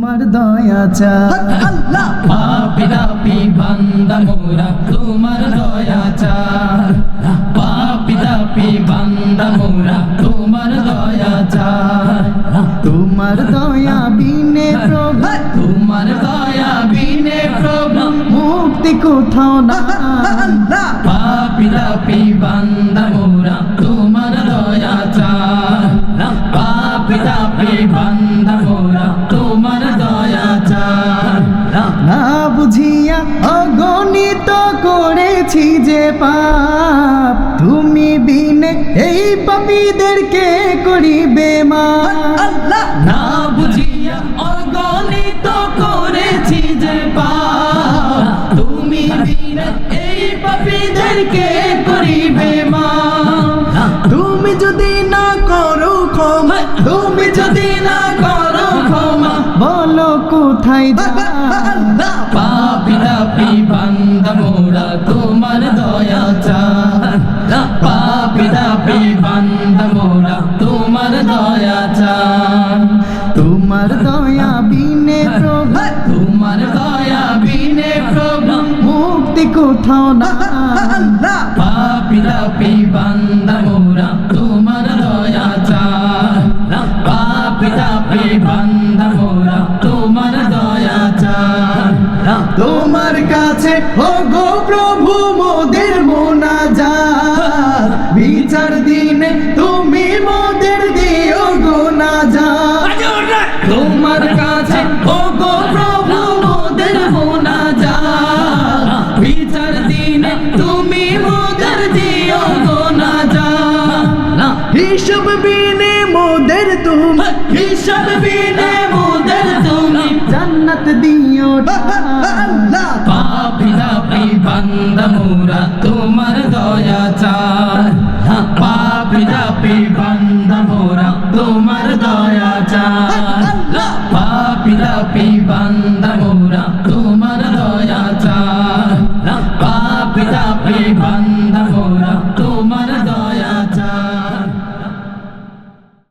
তোমার দয়া চাই আল্লাহ পাপী দাপী বান্দা মোরা তোমার দয়া চাই পাপী দাপী বান্দা মোরা তোমার দয়া চাই তোমার দয়া বিনে প্রভু তোমার দয়া বিনে প্রভু মুক্তি কোথাও না আল্লাহ পাপী দাপী বান্দা মোরা তোমার দয়া চাই পাপী দাপী বান্দা মোরা তোমার দয়া চাই না বুঝিয়া অগণিত করেছি যে পাপ তুমি বিনে এই পাপীদেরকে করিবে মা আল্লাহ না বুঝিয়া অগণিত করেছি যে পাপ তুমি বিনা এই পাপীদেরকে করিবে মা তুমি যদি না করো ক্ষমা তুমি যদি না করো ক্ষমা বলো কোথায় যাই আল্লাহ পাপী দাপী বান্দা মোরা তোমার দয়া চাই পাপী দাপী বান্দা মোরা তোমার দয়া চাই তোমার দয়া বিনে প্রভু তোমার দয়া বিনে প্রভু মুক্তি কোথাও না আল্লাহ পাপী দাপী বান্দা মোরা তোমার দয়া চাই পাপী দাপী বান্দা মোরা তোমার দয়া চাই তোমার কাছে ও গো প্রভু মোদের মোনাজাত বিচার দিনে তুমি মোদের দিও গো নাজাত তোমার কাছে ও গো প্রভু মোদের মোনাজাত বিচার দিনে তুমি মোদের দিও গো নাজাত হিসাব বিনে মোদের তুমি হিসাব বিনে মোদের তুমি জান্নাত দিও আল্লাহ পাপী দাপী বান্দা মোরা তোমার দয়া চাই পাপী দাপী বান্দা মোরা তোমার দয়া